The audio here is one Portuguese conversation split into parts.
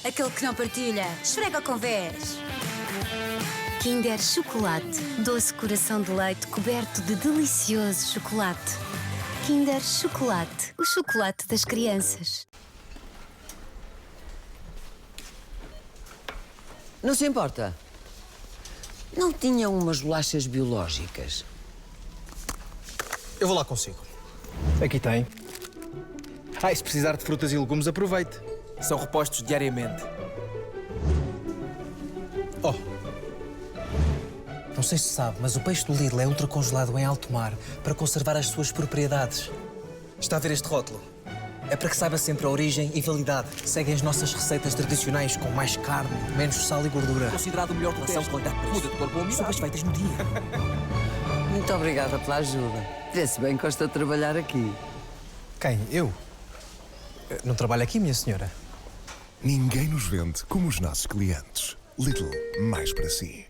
Aquele que não partilha, esfrega com vez. Kinder Chocolate. Doce coração de leite coberto de delicioso chocolate. Kinder Chocolate. O chocolate das crianças. Não se importa? Não tinha umas bolachas biológicas? Eu vou lá consigo. Aqui tem. E se precisar de frutas e legumes, aproveite. São repostos diariamente. Oh! Não sei se sabe, mas o peixe do Lidl é ultracongelado em alto mar para conservar as suas propriedades. Está a ver este rótulo? É para que saiba sempre a origem e validade. Seguem as nossas receitas tradicionais com mais carne, menos sal e gordura. Considerado o melhor relação qualidade-preço. Muda de cor com umidade. Sopas feitas no dia. Muito obrigada pela ajuda. Vê-se bem que gosta de trabalhar aqui. Quem? Eu? Não trabalho aqui, minha senhora. Ninguém nos vende como os nossos clientes. Lidl, mais para si.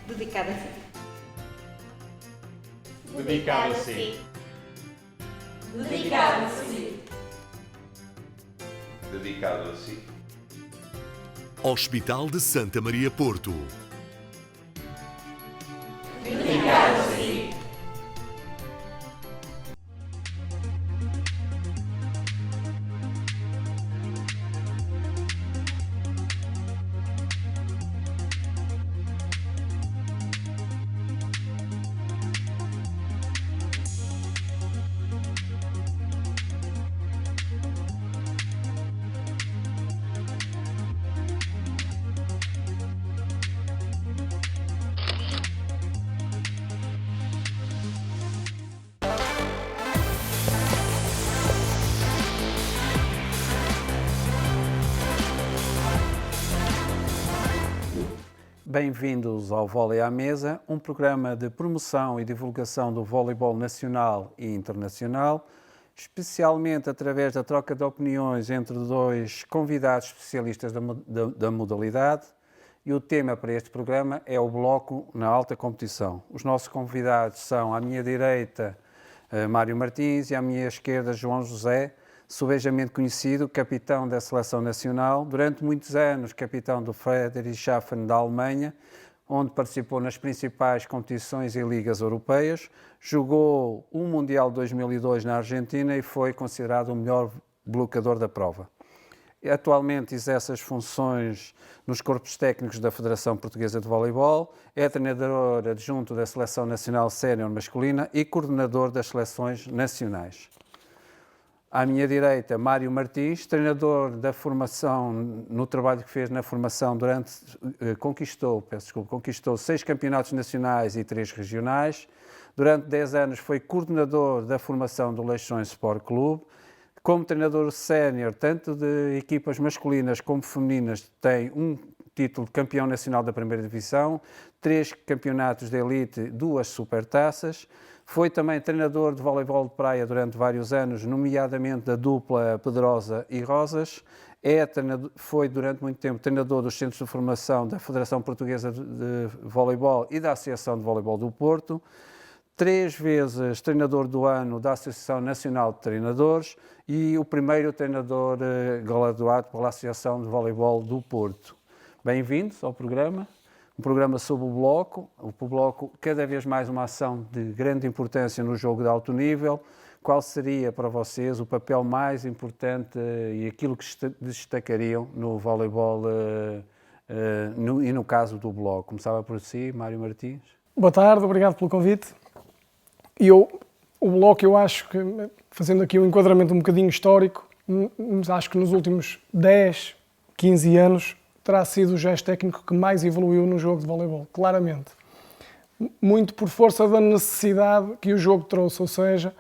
Dedicado a si. Dedicado a si. Dedicado a si. Dedicado a si. Hospital de Santa Maria Porto. Dedicado a si. Bem-vindos ao Vôlei à Mesa, um programa de promoção e divulgação do voleibol nacional e internacional, especialmente através da troca de opiniões entre dois convidados especialistas da modalidade. E o tema para este programa é o bloco na alta competição. Os nossos convidados são, à minha direita, Mário Martins, e à minha esquerda, João José, subejamente conhecido, capitão da Seleção Nacional, durante muitos anos capitão do Friedrichshafen da Alemanha, onde participou nas principais competições e ligas europeias, jogou o Mundial 2002 na Argentina e foi considerado o melhor blocador da prova. Atualmente exerce as funções nos corpos técnicos da Federação Portuguesa de Voleibol, é treinador adjunto da Seleção Nacional Sénior Masculina e coordenador das seleções nacionais. À minha direita, Mário Martins, treinador da formação, no trabalho que fez na formação conquistou 6 campeonatos nacionais e 3 regionais. Durante 10 anos foi coordenador da formação do Leixões Sport Clube. Como treinador sénior, tanto de equipas masculinas como femininas, tem um título de campeão nacional da primeira divisão, 3 campeonatos de elite, 2 supertaças. Foi também treinador de voleibol de praia durante vários anos, nomeadamente da dupla Pedrosa e Rosas. Foi durante muito tempo treinador dos centros de formação da Federação Portuguesa de Voleibol e da Associação de Voleibol do Porto. 3 vezes treinador do ano da Associação Nacional de Treinadores e o primeiro treinador galardoado pela Associação de Voleibol do Porto. Bem-vindos ao programa. Um programa sobre o bloco, cada vez mais uma ação de grande importância no jogo de alto nível. Qual seria para vocês o papel mais importante e aquilo que destacariam no voleibol e no caso do bloco? Começava por si, Mário Martins. Boa tarde, obrigado pelo convite. O bloco, eu acho que, fazendo aqui um enquadramento um bocadinho histórico, acho que nos últimos 10, 15 anos, terá sido o gesto técnico que mais evoluiu no jogo de voleibol, claramente. Muito por força da necessidade que o jogo trouxe, ou seja,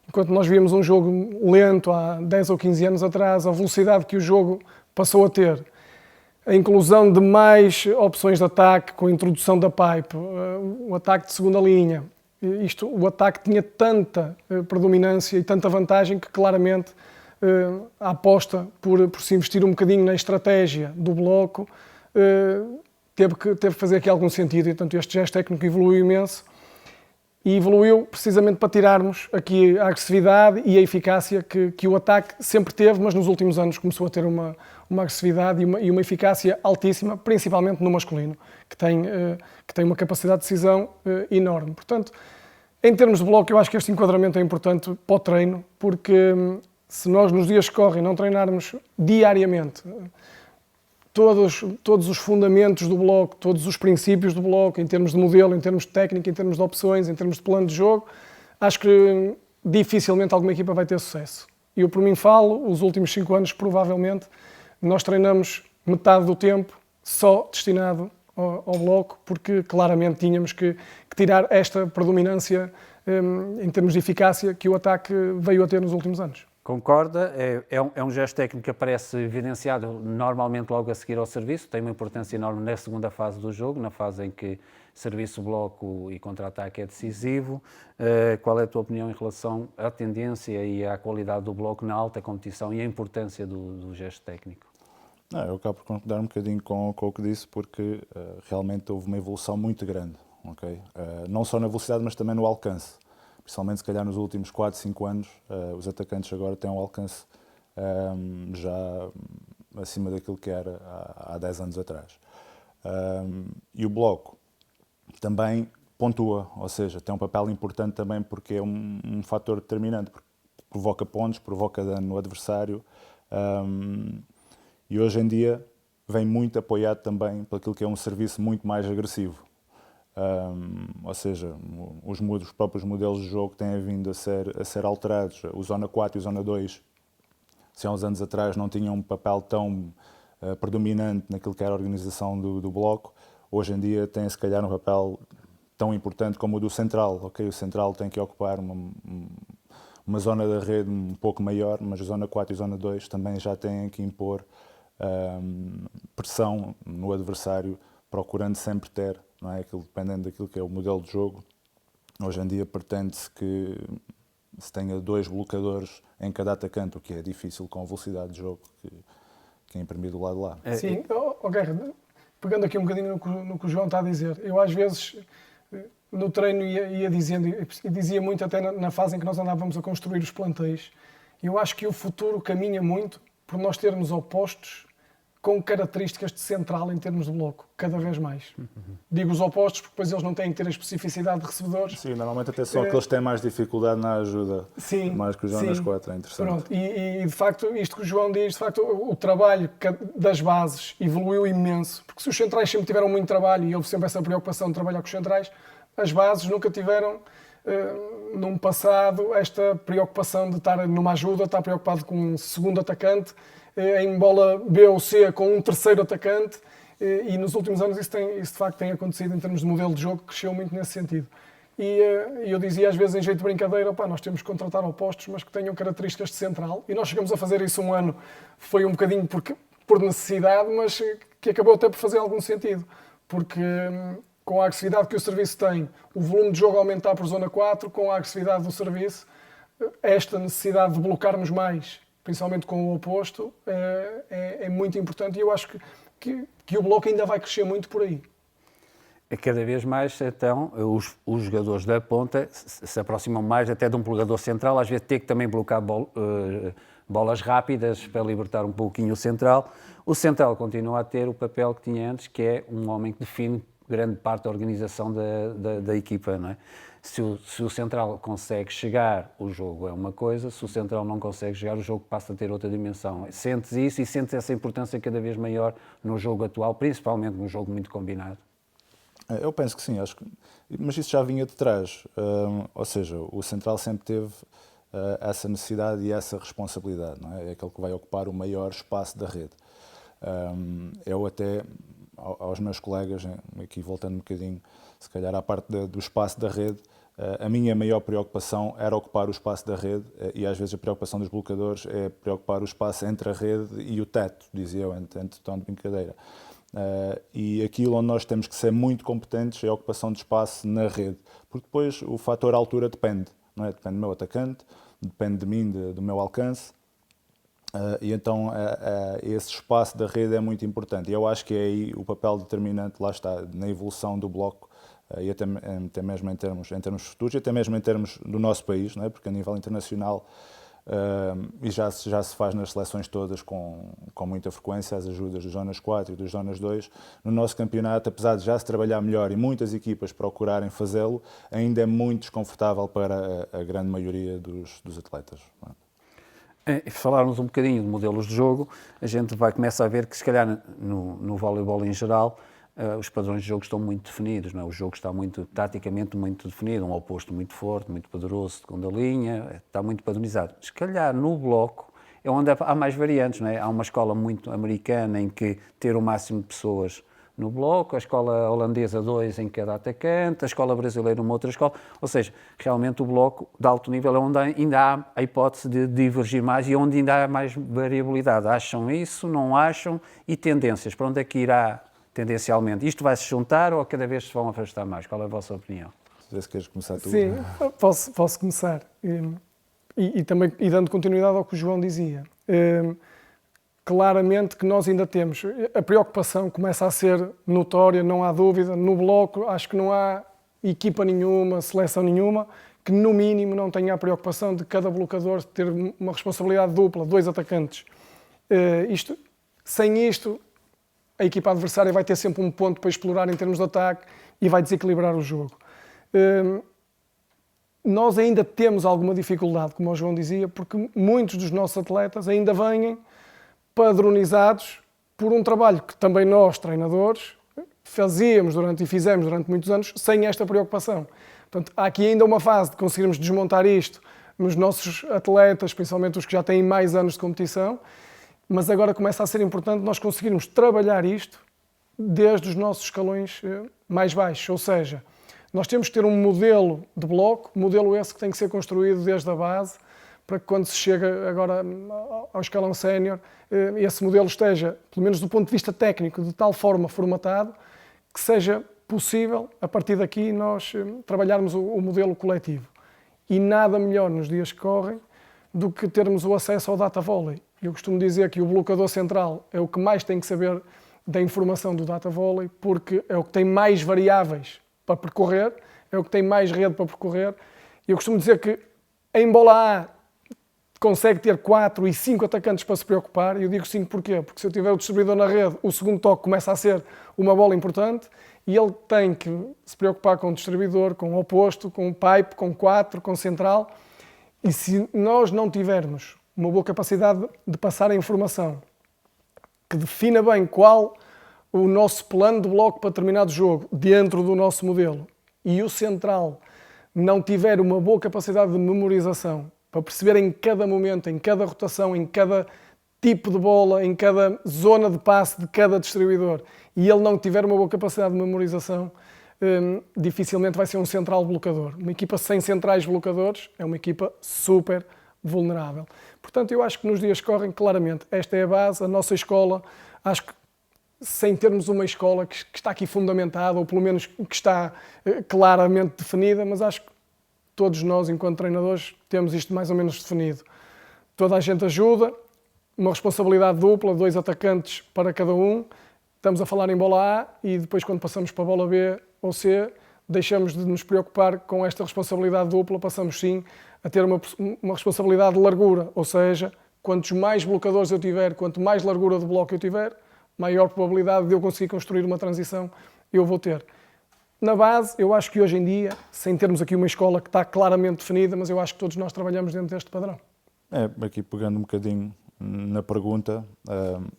enquanto nós víamos um jogo lento há 10 ou 15 anos atrás, a velocidade que o jogo passou a ter, a inclusão de mais opções de ataque com a introdução da pipe, o ataque de segunda linha, o ataque tinha tanta predominância e tanta vantagem que claramente a aposta por se investir um bocadinho na estratégia do bloco teve que fazer aqui algum sentido e, portanto, este gesto técnico evoluiu imenso e evoluiu precisamente para tirarmos aqui a agressividade e a eficácia que o ataque sempre teve, mas nos últimos anos começou a ter uma agressividade e uma eficácia altíssima, principalmente no masculino, que tem uma capacidade de decisão enorme. Portanto, em termos de bloco, eu acho que este enquadramento é importante para o treino, porque se nós nos dias que correm não treinarmos diariamente todos os fundamentos do bloco, todos os princípios do bloco, em termos de modelo, em termos de técnica, em termos de opções, em termos de plano de jogo, acho que dificilmente alguma equipa vai ter sucesso. Eu por mim falo, os últimos 5 anos provavelmente nós treinamos metade do tempo só destinado ao bloco, porque claramente tínhamos que tirar esta predominância em termos de eficácia que o ataque veio a ter nos últimos anos. Concorda? É um gesto técnico que aparece evidenciado normalmente logo a seguir ao serviço, tem uma importância enorme na segunda fase do jogo, na fase em que serviço, bloco e contra-ataque é decisivo. Qual é a tua opinião em relação à tendência e à qualidade do bloco na alta competição e a importância do gesto técnico? Eu acabo por concordar um bocadinho com o que disse, porque realmente houve uma evolução muito grande, okay? Não só na velocidade, mas também no alcance. Principalmente, se calhar, nos últimos 4, 5 anos, os atacantes agora têm um alcance já acima daquilo que era há 10 anos atrás. E o bloco também pontua, ou seja, tem um papel importante também porque é um fator determinante, porque provoca pontos, provoca dano no adversário, e hoje em dia vem muito apoiado também por aquilo que é um serviço muito mais agressivo. Ou seja, os próprios modelos de jogo têm vindo a ser alterados. O Zona 4 e o Zona 2, se há uns anos atrás não tinham um papel tão predominante naquilo que era a organização do bloco, hoje em dia têm se calhar um papel tão importante como o do central. Okay? O central tem que ocupar uma zona da rede um pouco maior, mas a Zona 4 e a Zona 2 também já têm que impor pressão no adversário, procurando sempre ter, não é? Dependendo daquilo que é o modelo de jogo. Hoje em dia pretende-se que se tenha 2 blocadores em cada atacante, o que é difícil com a velocidade de jogo que é imprimido do lado de lá. Sim, Guerra, pegando aqui um bocadinho no que o João está a dizer, eu às vezes no treino ia dizendo, e dizia muito até na fase em que nós andávamos a construir os plantéis, eu acho que o futuro caminha muito por nós termos opostos com características de central em termos de bloco, cada vez mais. Digo os opostos porque depois eles não têm que ter a especificidade de recebedores. Sim, normalmente até são aqueles que têm mais dificuldade na ajuda, sim, mais que os Zonas 4, é interessante. Pronto. E de facto, isto que o João diz, de facto, o trabalho das bases evoluiu imenso, porque se os centrais sempre tiveram muito trabalho e houve sempre essa preocupação de trabalhar com os centrais, as bases nunca tiveram, num passado, esta preocupação de estar numa ajuda, estar preocupado com um segundo atacante, em bola B ou C com um terceiro atacante, e nos últimos anos isso de facto tem acontecido em termos de modelo de jogo, que cresceu muito nesse sentido. E eu dizia às vezes em jeito de brincadeira, nós temos que contratar opostos, mas que tenham características de central, e nós chegamos a fazer isso um ano, foi um bocadinho por necessidade, mas que acabou até por fazer algum sentido, porque com a agressividade que o serviço tem, o volume de jogo aumentar por zona 4, com a agressividade do serviço, esta necessidade de bloquearmos mais, principalmente com o oposto, é muito importante, e eu acho que o bloco ainda vai crescer muito por aí. Cada vez mais, então, os jogadores da ponta se aproximam mais até de um jogador central, às vezes tem que também bloquear bolas rápidas para libertar um pouquinho o central. O central continua a ter o papel que tinha antes, que é um homem que define grande parte da organização da equipa, não é? Se o central consegue chegar, o jogo é uma coisa, se o central não consegue chegar, o jogo passa a ter outra dimensão. Sentes isso e sentes essa importância cada vez maior no jogo atual, principalmente num jogo muito combinado? Eu penso que sim, mas isso já vinha de trás. Ou seja, o central sempre teve essa necessidade e essa responsabilidade, não é? É aquele que vai ocupar o maior espaço da rede. Eu até, aos meus colegas, aqui voltando um bocadinho, se calhar à parte do espaço da rede, a minha maior preocupação era ocupar o espaço da rede, e às vezes a preocupação dos bloqueadores é preocupar o espaço entre a rede e o teto, dizia eu, entre tom de brincadeira. E aquilo onde nós temos que ser muito competentes é a ocupação de espaço na rede, porque depois o fator altura depende, não é? Depende do meu atacante, depende de mim, do meu alcance, e então esse espaço da rede é muito importante, e eu acho que é aí o papel determinante, lá está, na evolução do bloco, e até mesmo em termos futuros e até mesmo em termos do nosso país, não é? Porque a nível internacional, e já se faz nas seleções todas com muita frequência, as ajudas dos Zonas 4 e dos Zonas 2. No nosso campeonato, apesar de já se trabalhar melhor e muitas equipas procurarem fazê-lo, ainda é muito desconfortável para a grande maioria dos atletas. Não é? E falarmos um bocadinho de modelos de jogo, a gente vai começar a ver que, se calhar, no voleibol em geral, os padrões de jogo estão muito definidos, não é? O jogo está taticamente muito definido, um oposto muito forte, muito poderoso, segunda linha, está muito padronizado. Se calhar no bloco é onde há mais variantes, não é? Há uma escola muito americana em que ter o máximo de pessoas no bloco, a escola holandesa 2 em cada atacante, a escola brasileira uma outra escola, ou seja, realmente o bloco de alto nível é onde ainda há a hipótese de divergir mais e onde ainda há mais variabilidade. Acham isso, não acham? E tendências, para onde é que irá tendencialmente? Isto vai se juntar ou cada vez se vão afastar mais? Qual é a vossa opinião? Se queres começar tu. Sim, posso começar. E também dando continuidade ao que o João dizia. Claramente que nós ainda temos, a preocupação começa a ser notória, não há dúvida. No bloco, acho que não há equipa nenhuma, seleção nenhuma, que no mínimo não tenha a preocupação de cada blocador ter uma responsabilidade dupla, 2 atacantes. Sem isto, a equipa adversária vai ter sempre um ponto para explorar em termos de ataque e vai desequilibrar o jogo. Nós ainda temos alguma dificuldade, como o João dizia, porque muitos dos nossos atletas ainda vêm padronizados por um trabalho que também nós, treinadores, fizemos durante muitos anos sem esta preocupação. Portanto, há aqui ainda uma fase de conseguirmos desmontar isto nos nossos atletas, principalmente os que já têm mais anos de competição, mas agora começa a ser importante nós conseguirmos trabalhar isto desde os nossos escalões mais baixos, ou seja, nós temos que ter um modelo de bloco, modelo esse que tem que ser construído desde a base, para que quando se chega agora ao escalão sénior, esse modelo esteja, pelo menos do ponto de vista técnico, de tal forma formatado, que seja possível, a partir daqui, nós trabalharmos o modelo coletivo. E nada melhor nos dias que correm do que termos o acesso ao data volley. Eu costumo dizer que o blocador central é o que mais tem que saber da informação do data volley, porque é o que tem mais variáveis para percorrer, é o que tem mais rede para percorrer. Eu costumo dizer que em bola A consegue ter 4 e 5 atacantes para se preocupar, e eu digo 5 porquê? Porque se eu tiver o distribuidor na rede, o segundo toque começa a ser uma bola importante, e ele tem que se preocupar com o distribuidor, com o oposto, com o pipe, com 4, com o central, e se nós não tivermos uma boa capacidade de passar a informação que defina bem qual o nosso plano de bloco para determinado jogo dentro do nosso modelo, e o central não tiver uma boa capacidade de memorização para perceber em cada momento, em cada rotação, em cada tipo de bola, em cada zona de passe de cada distribuidor, e ele não tiver uma boa capacidade de memorização, dificilmente vai ser um central blocador. Uma equipa sem centrais blocadores é uma equipa super vulnerável. Portanto, eu acho que nos dias que correm, claramente, esta é a base, a nossa escola, acho que sem termos uma escola que está aqui fundamentada, ou pelo menos que está claramente definida, mas acho que todos nós, enquanto treinadores, temos isto mais ou menos definido. Toda a gente ajuda, uma responsabilidade dupla, 2 atacantes para cada um. Estamos a falar em bola A e depois, quando passamos para a bola B ou C, deixamos de nos preocupar com esta responsabilidade dupla, passamos sim a ter uma responsabilidade de largura, ou seja, quantos mais blocadores eu tiver, quanto mais largura de bloco eu tiver, maior probabilidade de eu conseguir construir uma transição eu vou ter. Na base, eu acho que hoje em dia, sem termos aqui uma escola que está claramente definida, mas eu acho que todos nós trabalhamos dentro deste padrão. Aqui pegando um bocadinho na pergunta,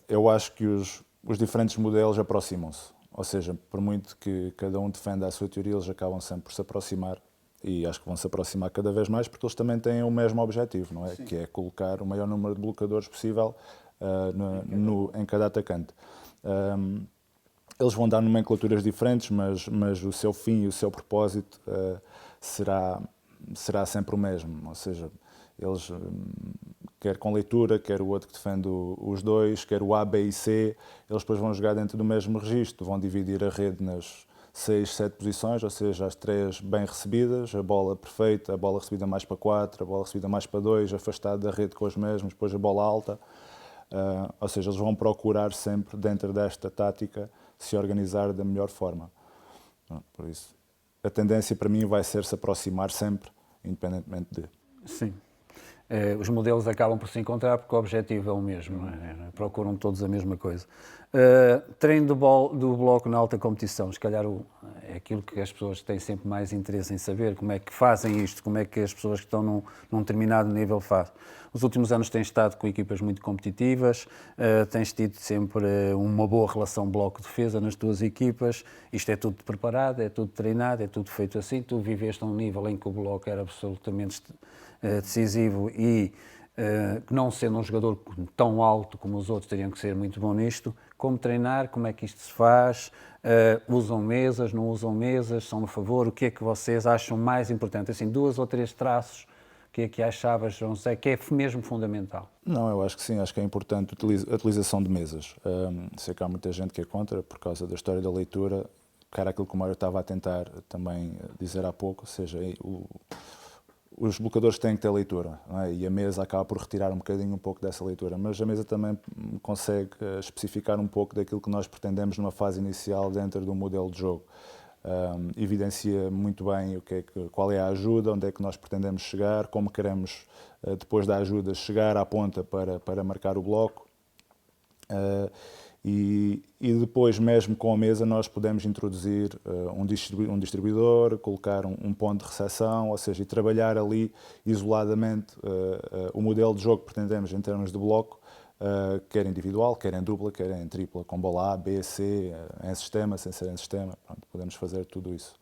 eu acho que os diferentes modelos aproximam-se. Ou seja, por muito que cada um defenda a sua teoria, eles acabam sempre por se aproximar, e acho que vão se aproximar cada vez mais, porque eles também têm o mesmo objetivo, não é? Sim. Que é colocar o maior número de blocadores possível em cada atacante. Eles vão dar nomenclaturas diferentes, mas o seu fim e o seu propósito será sempre o mesmo. Ou seja, eles, quer com leitura, quer o outro que defende os dois, quer o A, B e C, eles depois vão jogar dentro do mesmo registro, vão dividir a rede nas 6, 7 posições, ou seja, as 3 bem recebidas, a bola perfeita, a bola recebida mais para 4, a bola recebida mais para 2, afastada da rede com os mesmos, depois a bola alta. Ou seja, eles vão procurar sempre, dentro desta tática, se organizar da melhor forma. Por isso, a tendência para mim vai ser se aproximar sempre, independentemente de. Sim. Os modelos acabam por se encontrar porque o objetivo é o mesmo, não é? Procuram todos a mesma coisa. Treino do bloco na alta competição, se calhar é aquilo que as pessoas têm sempre mais interesse em saber, como é que fazem isto, como é que as pessoas que estão num determinado nível fazem. Nos últimos anos tens estado com equipas muito competitivas, tens tido sempre uma boa relação bloco-defesa nas tuas equipas, isto é tudo preparado, é tudo treinado, é tudo feito assim, tu viveste a um nível em que o bloco era absolutamente decisivo e não sendo um jogador tão alto como os outros teriam que ser muito bom nisto, como treinar, como é que isto se faz, usam mesas, não usam mesas, são a favor, o que é que vocês acham mais importante? Assim, 2 ou 3 traços, o que é que achavas, José, que é mesmo fundamental? Não, eu acho que sim, acho que é importante a utilização de mesas. Sei que há muita gente que é contra, por causa da história da leitura, que era aquilo que o Mário estava a tentar também dizer há pouco, ou seja, os blocadores têm que ter leitura, não é? E a mesa acaba por retirar um pouco dessa leitura, mas a mesa também consegue especificar um pouco daquilo que nós pretendemos numa fase inicial dentro do modelo de jogo. Evidencia muito bem qual é a ajuda, onde é que nós pretendemos chegar, como queremos, depois da ajuda, chegar à ponta para marcar o bloco. E depois, mesmo com a mesa, nós podemos introduzir um distribuidor, colocar um ponto de recepção, ou seja, e trabalhar ali isoladamente o modelo de jogo que pretendemos em termos de bloco, quer individual, quer em dupla, quer em tripla, com bola A, B, C, em sistema, sem ser em sistema. Pronto, podemos fazer tudo isso.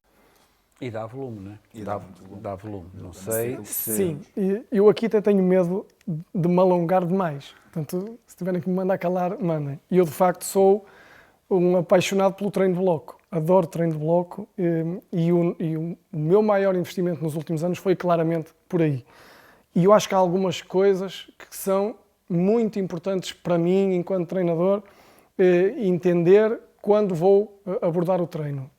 E dá volume, não é? E dá volume. Não sei se... Sim, eu aqui até tenho medo de me alongar demais. Portanto, se tiverem que me mandar calar, mandem. E eu, de facto, sou um apaixonado pelo treino de bloco. Adoro treino de bloco e o meu maior investimento nos últimos anos foi claramente por aí. E eu acho que há algumas coisas que são muito importantes para mim, enquanto treinador, entender quando vou abordar o treino.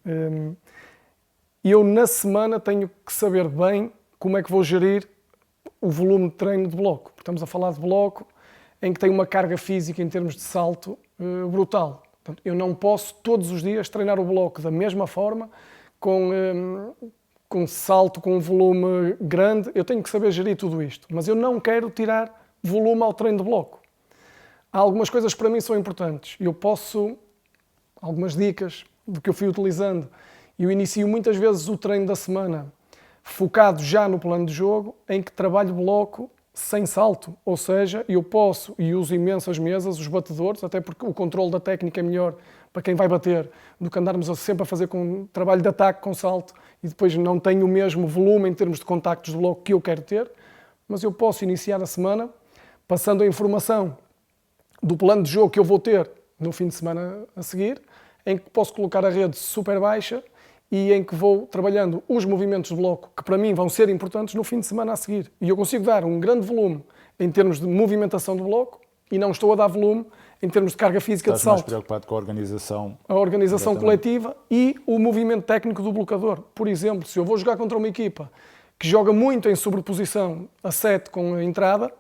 Eu, na semana, tenho que saber bem como é que vou gerir o volume de treino de bloco. Estamos a falar de bloco em que tem uma carga física em termos de salto brutal. Portanto, eu não posso todos os dias treinar o bloco da mesma forma, com salto, com um volume grande. Eu tenho que saber gerir tudo isto, mas eu não quero tirar volume ao treino de bloco. Há algumas coisas que para mim são importantes. Algumas dicas do que eu fui utilizando. Eu inicio muitas vezes o treino da semana focado já no plano de jogo, em que trabalho bloco sem salto. Ou seja, eu posso e uso imensas mesas, os batedores, até porque o controle da técnica é melhor para quem vai bater do que andarmos sempre a fazer com trabalho de ataque com salto e depois não tenho o mesmo volume em termos de contactos de bloco que eu quero ter. Mas eu posso iniciar a semana passando a informação do plano de jogo que eu vou ter no fim de semana a seguir, em que posso colocar a rede super baixa e em que vou trabalhando os movimentos de bloco que para mim vão ser importantes no fim de semana a seguir. E eu consigo dar um grande volume em termos de movimentação do bloco e não estou a dar volume em termos de carga física de salto. Estás mais preocupado com a organização. A organização coletiva e o movimento técnico do blocador. Por exemplo, se eu vou jogar contra uma equipa que joga muito em sobreposição a 7 com a entrada,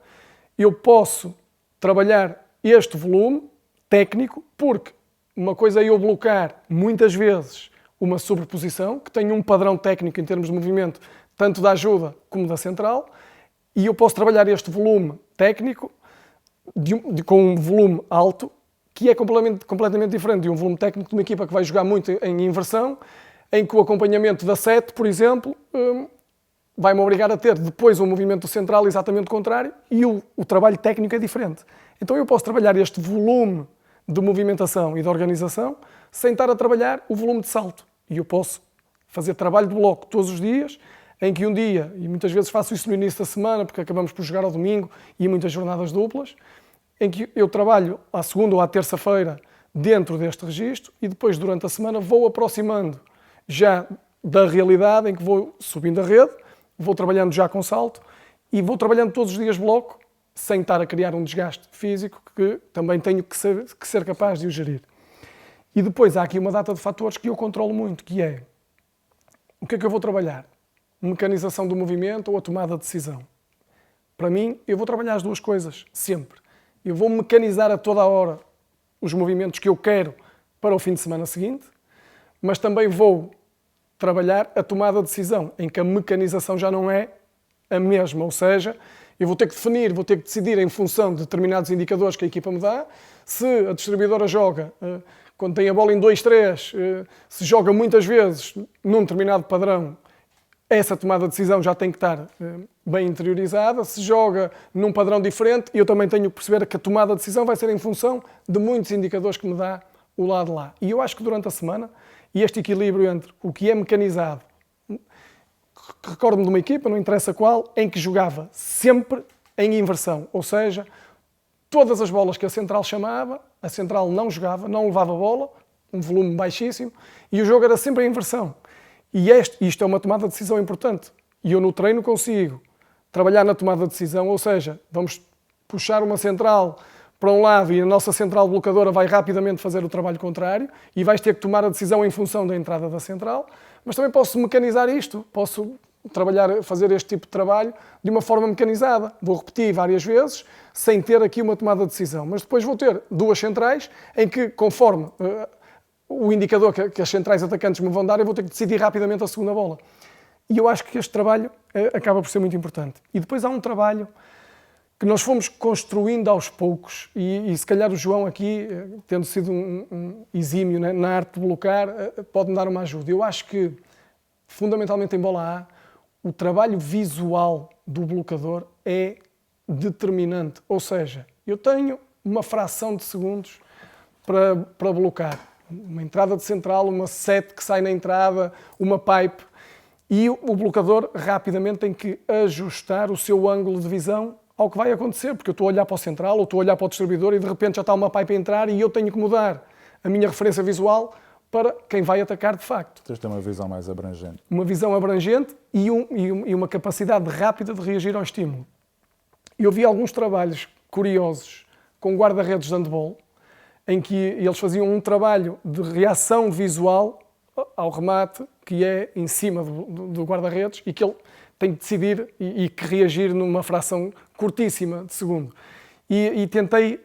eu posso trabalhar este volume técnico, porque uma coisa é eu blocar muitas vezes uma sobreposição, que tem um padrão técnico em termos de movimento, tanto da ajuda como da central, e eu posso trabalhar este volume técnico com um volume alto, que é completamente diferente de um volume técnico de uma equipa que vai jogar muito em inversão, em que o acompanhamento da 7, por exemplo, vai-me obrigar a ter depois um movimento central exatamente contrário e o trabalho técnico é diferente. Então eu posso trabalhar este volume de movimentação e de organização sem estar a trabalhar o volume de salto. E eu posso fazer trabalho de bloco todos os dias, em que um dia, e muitas vezes faço isso no início da semana, porque acabamos por jogar ao domingo e muitas jornadas duplas, em que eu trabalho à segunda ou à terça-feira dentro deste registro e depois durante a semana vou aproximando já da realidade, em que vou subindo a rede, vou trabalhando já com salto e vou trabalhando todos os dias bloco, sem estar a criar um desgaste físico que também tenho que ser capaz de o gerir. E depois há aqui uma data de fatores que eu controlo muito, que é o que é que eu vou trabalhar? Mecanização do movimento ou a tomada de decisão? Para mim, eu vou trabalhar as duas coisas, sempre. Eu vou mecanizar a toda a hora os movimentos que eu quero para o fim de semana seguinte, mas também vou trabalhar a tomada de decisão, em que a mecanização já não é a mesma, ou seja, eu vou ter que definir, vou ter que decidir em função de determinados indicadores que a equipa me dá, se a distribuidora joga, quando tem a bola em 2-3, se joga muitas vezes num determinado padrão, essa tomada de decisão já tem que estar bem interiorizada. Se joga num padrão diferente, eu também tenho que perceber que a tomada de decisão vai ser em função de muitos indicadores que me dá o lado lá. E eu acho que durante a semana, este equilíbrio entre o que é mecanizado, recordo-me de uma equipa, não interessa qual, em que jogava sempre em inversão, ou seja, todas as bolas que a central chamava, a central não jogava, não levava a bola, um volume baixíssimo, e o jogo era sempre em inversão. E isto é uma tomada de decisão importante. E eu no treino consigo trabalhar na tomada de decisão, ou seja, vamos puxar uma central para um lado e a nossa central blocadora vai rapidamente fazer o trabalho contrário e vais ter que tomar a decisão em função da entrada da central, mas também posso mecanizar isto, posso fazer este tipo de trabalho de uma forma mecanizada. Vou repetir várias vezes, sem ter aqui uma tomada de decisão, mas depois vou ter duas centrais em que, conforme o indicador que as centrais atacantes me vão dar, eu vou ter que decidir rapidamente a segunda bola. E eu acho que este trabalho acaba por ser muito importante. E depois há um trabalho que nós fomos construindo aos poucos, e se calhar o João aqui, tendo sido um exímio na arte de blocar, pode-me dar uma ajuda. Eu acho que, fundamentalmente em bola A, o trabalho visual do blocador é determinante. Ou seja, eu tenho uma fração de segundos para blocar. Uma entrada de central, uma set que sai na entrada, uma pipe, e o blocador rapidamente tem que ajustar o seu ângulo de visão ao que vai acontecer, porque eu estou a olhar para o central ou estou a olhar para o distribuidor e de repente já está uma pipe a entrar e eu tenho que mudar a minha referência visual para quem vai atacar de facto. Tens de ter uma visão mais abrangente. Uma visão abrangente e uma capacidade rápida de reagir ao estímulo. Eu vi alguns trabalhos curiosos com guarda-redes de handball, em que eles faziam um trabalho de reação visual ao remate, que é em cima do guarda-redes, e que ele tem que decidir e que reagir numa fração curtíssima de segundo. E tentei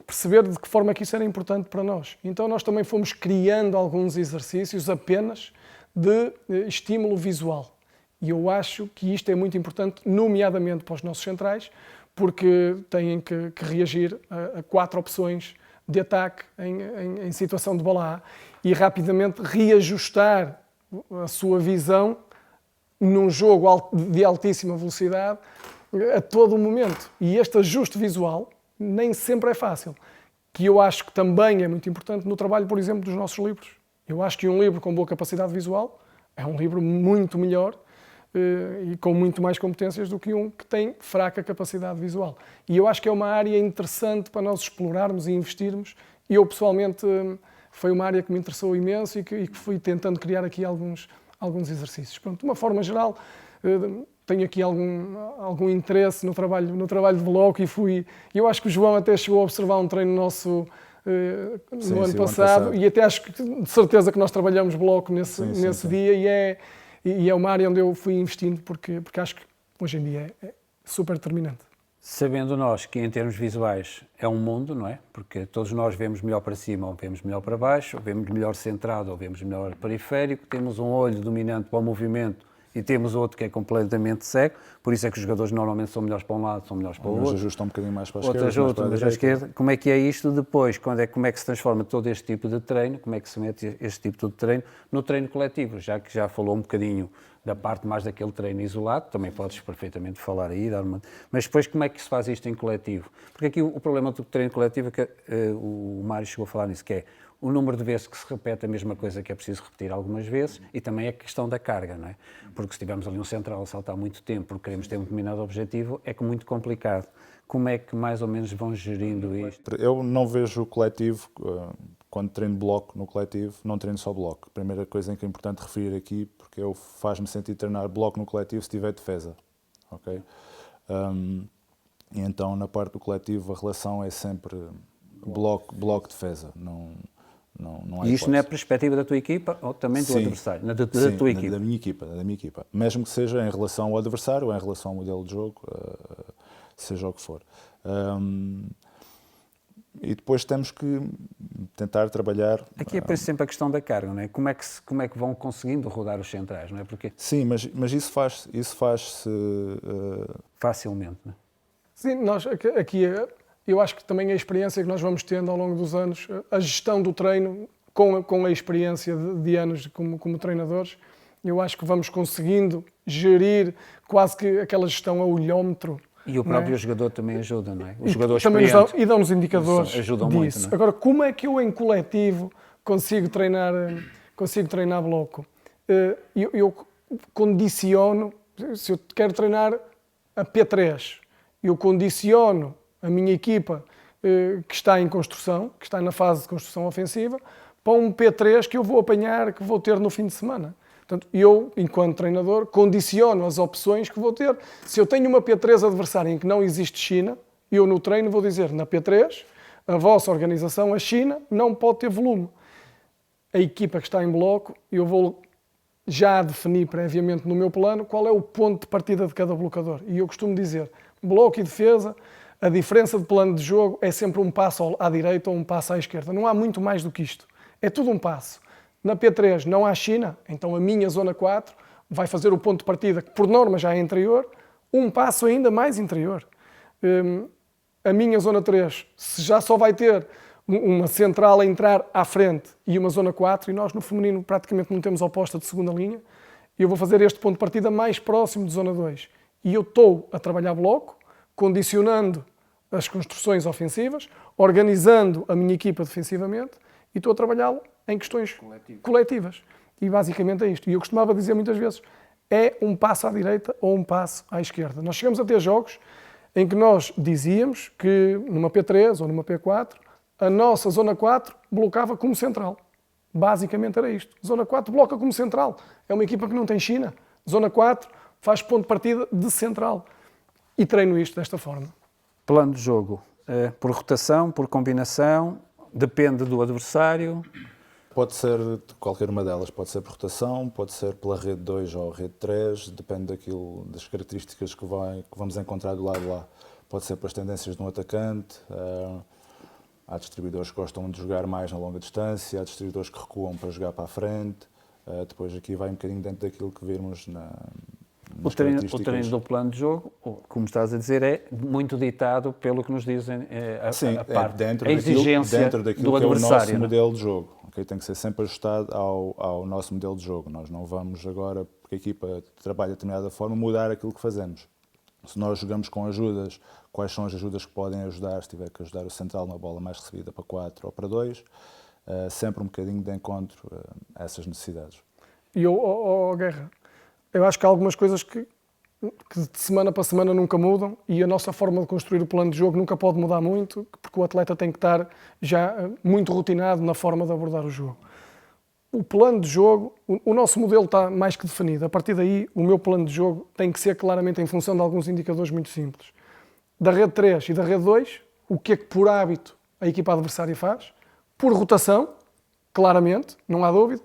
perceber de que forma que isso era importante para nós. Então nós também fomos criando alguns exercícios apenas de estímulo visual. E eu acho que isto é muito importante, nomeadamente para os nossos centrais, porque têm que reagir a 4 opções de ataque em situação de bola A e rapidamente reajustar a sua visão num jogo de altíssima velocidade a todo o momento. E este ajuste visual nem sempre é fácil, que eu acho que também é muito importante no trabalho, por exemplo, dos nossos livros. Eu acho que um livro com boa capacidade visual é um livro muito melhor e com muito mais competências do que um que tem fraca capacidade visual. E eu acho que é uma área interessante para nós explorarmos e investirmos. E eu, pessoalmente, foi uma área que me interessou imenso e que fui tentando criar aqui alguns exercícios. Pronto, de uma forma geral, tenho aqui algum interesse no trabalho de bloco e eu acho que o João até chegou a observar um treino nosso no ano passado e até acho que de certeza que nós trabalhamos bloco nesse dia e é uma área onde eu fui investindo porque acho que hoje em dia é super determinante. Sabendo nós que em termos visuais é um mundo, não é? Porque todos nós vemos melhor para cima ou vemos melhor para baixo, ou vemos melhor centrado ou vemos melhor periférico, temos um olho dominante para o movimento e temos outro que é completamente cego, por isso é que os jogadores normalmente são melhores para um lado, são melhores para o outro. Uns ajustam um bocadinho mais para a esquerda, outros mais para a esquerda. Como é que é isto depois? Como é que se transforma todo este tipo de treino? Como é que se mete este tipo de treino no treino coletivo? Já que já falou um bocadinho da parte mais daquele treino isolado, também podes perfeitamente falar aí, mas depois como é que se faz isto em coletivo? Porque aqui o problema do treino coletivo é que o Mário chegou a falar nisso, que é o número de vezes que se repete a mesma coisa que é preciso repetir algumas vezes e também a questão da carga, não é? Porque se tivermos ali um central a saltar muito tempo porque queremos ter um determinado objetivo, é muito complicado. Como é que mais ou menos vão gerindo isto? Eu não vejo o coletivo, quando treino bloco no coletivo, não treino só bloco. A primeira coisa que é importante referir aqui, porque faz-me sentir treinar bloco no coletivo se tiver defesa, ok? E então na parte do coletivo a relação é sempre bloco-defesa, não há e isto não é a perspectiva da tua equipa ou também do adversário? Da tua equipa? Da minha equipa. Mesmo que seja em relação ao adversário ou em relação ao modelo de jogo, seja o que for. E depois temos que tentar trabalhar... Aqui é por sempre a questão da carga, não é? Como é que vão conseguindo rodar os centrais, não é? Porque... Sim, mas isso faz-se... Facilmente, não é? Sim, nós aqui, eu acho que também a experiência que nós vamos tendo ao longo dos anos, a gestão do treino, com a experiência de anos como treinadores, eu acho que vamos conseguindo gerir quase que aquela gestão a olhómetro. E o próprio jogador também ajuda, não é? Os jogadores também experientes dão-nos indicadores ajudam disso. muito, não é? Agora, como é que eu em coletivo consigo treinar bloco? Eu condiciono, se eu quero treinar a P3, eu condiciono a minha equipa que está em construção, que está na fase de construção ofensiva, para um P3 que eu vou apanhar, que vou ter no fim de semana. Portanto, eu, enquanto treinador, condiciono as opções que vou ter. Se eu tenho uma P3 adversária em que não existe China, eu no treino vou dizer, na P3, a vossa organização, a China, não pode ter volume. A equipa que está em bloco, eu vou já definir previamente no meu plano qual é o ponto de partida de cada blocador. E eu costumo dizer, bloco e defesa, a diferença de plano de jogo é sempre um passo à direita ou um passo à esquerda. Não há muito mais do que isto. É tudo um passo. Na P3 não há China, então a minha zona 4 vai fazer o ponto de partida, que por norma já é interior, um passo ainda mais interior. A minha zona 3, se já só vai ter uma central a entrar à frente e uma zona 4, e nós no feminino praticamente não temos oposta de segunda linha, eu vou fazer este ponto de partida mais próximo de zona 2. E eu estou a trabalhar bloco, condicionando as construções ofensivas, organizando a minha equipa defensivamente e estou a trabalhá-lo em questões coletivas. E basicamente é isto. E eu costumava dizer muitas vezes, é um passo à direita ou um passo à esquerda. Nós chegamos a ter jogos em que nós dizíamos que numa P3 ou numa P4, a nossa zona 4 blocava como central. Basicamente era isto. Zona 4 bloca como central. É uma equipa que não tem China. Zona 4 faz ponto de partida de central. E treino isto desta forma. Plano de jogo, por rotação, por combinação, depende do adversário? Pode ser de qualquer uma delas, pode ser por rotação, pode ser pela rede 2 ou rede 3, depende das características que vamos encontrar do lado de lá. Pode ser pelas tendências de um atacante, há distribuidores que gostam de jogar mais na longa distância, há distribuidores que recuam para jogar para a frente, depois aqui vai um bocadinho dentro daquilo que virmos o treino do plano de jogo, como estás a dizer, é muito ditado pelo que nos dizem a parte, dentro a exigência dentro daquilo do que adversário. É o nosso modelo de jogo. Okay? Tem que ser sempre ajustado ao nosso modelo de jogo. Nós não vamos agora, porque a equipa trabalha de determinada forma, mudar aquilo que fazemos. Se nós jogamos com ajudas, quais são as ajudas que podem ajudar, se tiver que ajudar o central na bola mais recebida para 4 ou para 2, sempre um bocadinho de encontro a essas necessidades. E Guerra, eu acho que há algumas coisas que de semana para semana nunca mudam e a nossa forma de construir o plano de jogo nunca pode mudar muito, porque o atleta tem que estar já muito rotinado na forma de abordar o jogo. O plano de jogo, o nosso modelo está mais que definido. A partir daí, o meu plano de jogo tem que ser claramente em função de alguns indicadores muito simples. Da rede 3 e da rede 2, o que é que por hábito a equipa adversária faz? Por rotação, claramente, não há dúvida,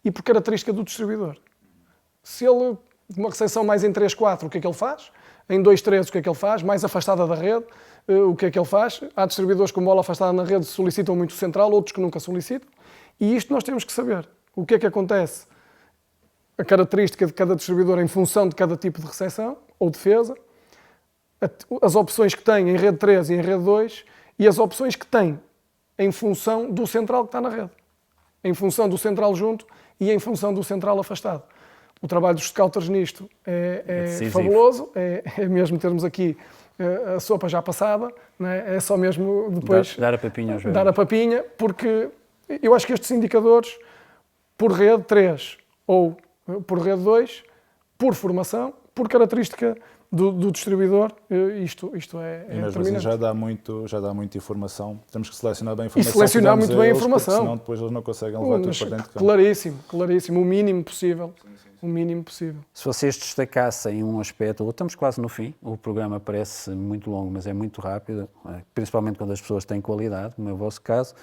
e por característica do distribuidor. Se ele, uma recepção mais em 3-4, o que é que ele faz? Em 2-3, o que é que ele faz? Mais afastada da rede, o que é que ele faz? Há distribuidores com bola afastada na rede que solicitam muito central, outros que nunca solicitam. E isto nós temos que saber. O que é que acontece? A característica de cada distribuidor em função de cada tipo de recepção ou defesa, as opções que tem em rede 3 e em rede 2 e as opções que tem em função do central que está na rede. Em função do central junto e em função do central afastado. O trabalho dos scouters nisto é fabuloso, é mesmo termos aqui a sopa já passada, não é? É só mesmo depois dar a papinha aos dar a papinha, porque eu acho que estes indicadores, por rede 3 ou por rede 2, por formação, por característica do distribuidor, isto é e mesmo determinante. Assim já dá muita informação. Temos que selecionar bem a informação. E selecionar muito bem a informação. Senão depois eles não conseguem levar tudo para dentro de campo. Claríssimo, o mínimo possível. O mínimo possível. Se vocês destacassem um aspecto, estamos quase no fim, o programa parece muito longo, mas é muito rápido, principalmente quando as pessoas têm qualidade, como é o vosso caso.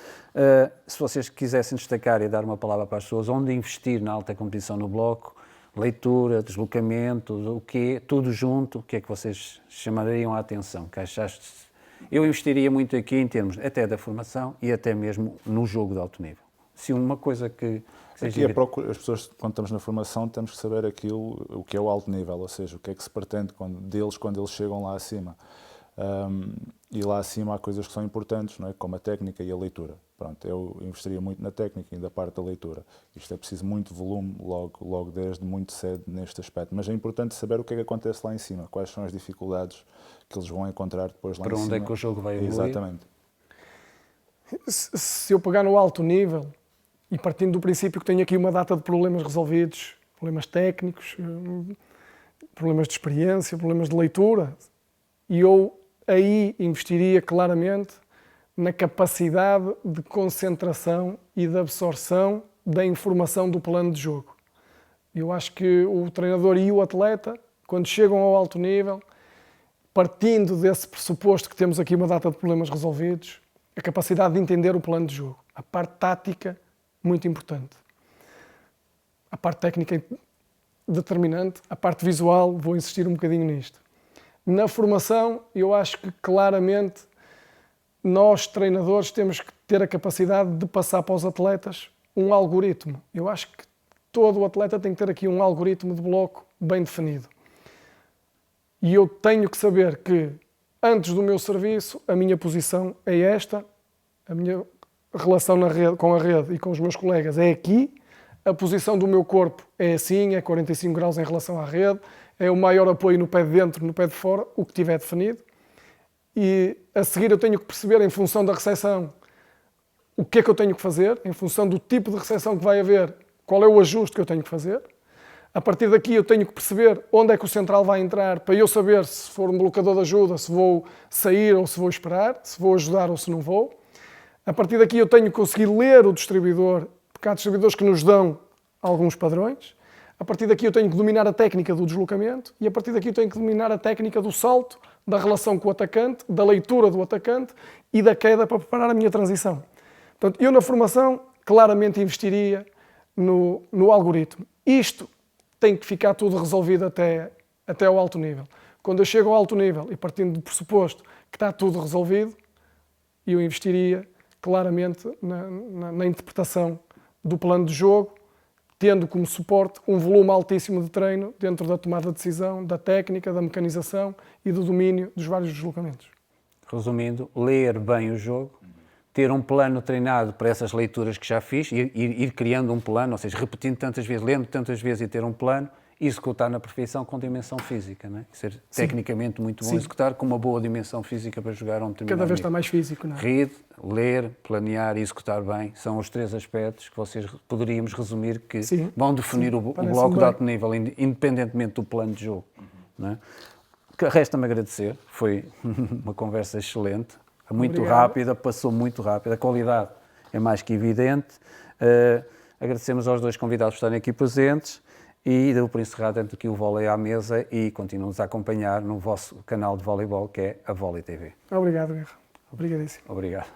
Se vocês quisessem destacar e dar uma palavra para as pessoas, onde investir na alta competição no bloco, leitura, deslocamento, o quê, tudo junto, o que é que vocês chamariam a atenção? Que achaste Eu investiria muito aqui em termos até da formação e até mesmo no jogo de alto nível. Se uma coisa que seja... Aqui as pessoas, quando estamos na formação, temos que saber o que é o alto nível, ou seja, o que é que se pretende deles quando eles chegam lá acima. E lá acima há coisas que são importantes, não é? Como a técnica e a leitura. Pronto, eu investiria muito na técnica e na parte da leitura. Isto é preciso muito volume, logo desde muito cedo neste aspecto. Mas é importante saber o que é que acontece lá em cima, quais são as dificuldades que eles vão encontrar depois lá em cima. Para onde é que o jogo vai evoluir? Exatamente. Se eu pegar no alto nível, e partindo do princípio que tenho aqui uma data de problemas resolvidos, problemas técnicos, problemas de experiência, problemas de leitura, e eu aí investiria claramente na capacidade de concentração e de absorção da informação do plano de jogo. Eu acho que o treinador e o atleta, quando chegam ao alto nível, partindo desse pressuposto que temos aqui uma data de problemas resolvidos, a capacidade de entender o plano de jogo. A parte tática, muito importante. A parte técnica determinante, a parte visual, vou insistir um bocadinho nisto. Na formação, eu acho que claramente nós, treinadores, temos que ter a capacidade de passar para os atletas um algoritmo. Eu acho que todo o atleta tem que ter aqui um algoritmo de bloco bem definido. E eu tenho que saber que, antes do meu serviço, a minha posição é esta, a minha relação com a rede e com os meus colegas é aqui, a posição do meu corpo é assim, é 45 graus em relação à rede, é o maior apoio no pé de dentro, no pé de fora, o que tiver definido. E a seguir eu tenho que perceber, em função da recepção, o que é que eu tenho que fazer, em função do tipo de recepção que vai haver, qual é o ajuste que eu tenho que fazer. A partir daqui eu tenho que perceber onde é que o central vai entrar, para eu saber se for um blocador de ajuda, se vou sair ou se vou esperar, se vou ajudar ou se não vou. A partir daqui eu tenho que conseguir ler o distribuidor, porque há distribuidores que nos dão alguns padrões. A partir daqui eu tenho que dominar a técnica do deslocamento e a partir daqui eu tenho que dominar a técnica do salto, da relação com o atacante, da leitura do atacante e da queda para preparar a minha transição. Portanto, eu na formação claramente investiria no algoritmo. Isto tem que ficar tudo resolvido até ao alto nível. Quando eu chego ao alto nível e partindo do pressuposto que está tudo resolvido, eu investiria claramente na interpretação do plano de jogo, tendo como suporte um volume altíssimo de treino dentro da tomada de decisão, da técnica, da mecanização e do domínio dos vários deslocamentos. Resumindo, ler bem o jogo, ter um plano treinado para essas leituras que já fiz, ir criando um plano, ou seja, repetindo tantas vezes, lendo tantas vezes e ter um plano, e executar na perfeição com dimensão física, não é? Ser tecnicamente muito bom executar com uma boa dimensão física para jogar a um determinado Cada vez está nível. mais físico, não é? Read, ler, planear e executar bem são os três aspectos que vocês poderíamos resumir que vão definir o bloco de alto nível, independentemente do plano de jogo. Não é? Resta-me agradecer, foi uma conversa excelente, muito rápida, passou muito rápido, a qualidade é mais que evidente. Agradecemos aos dois convidados por estarem aqui presentes. E dou por encerrado aqui o vôlei à mesa e continuamos a acompanhar no vosso canal de voleibol, que é a Vôlei TV. Obrigado, Guerra. Obrigadíssimo. Obrigado.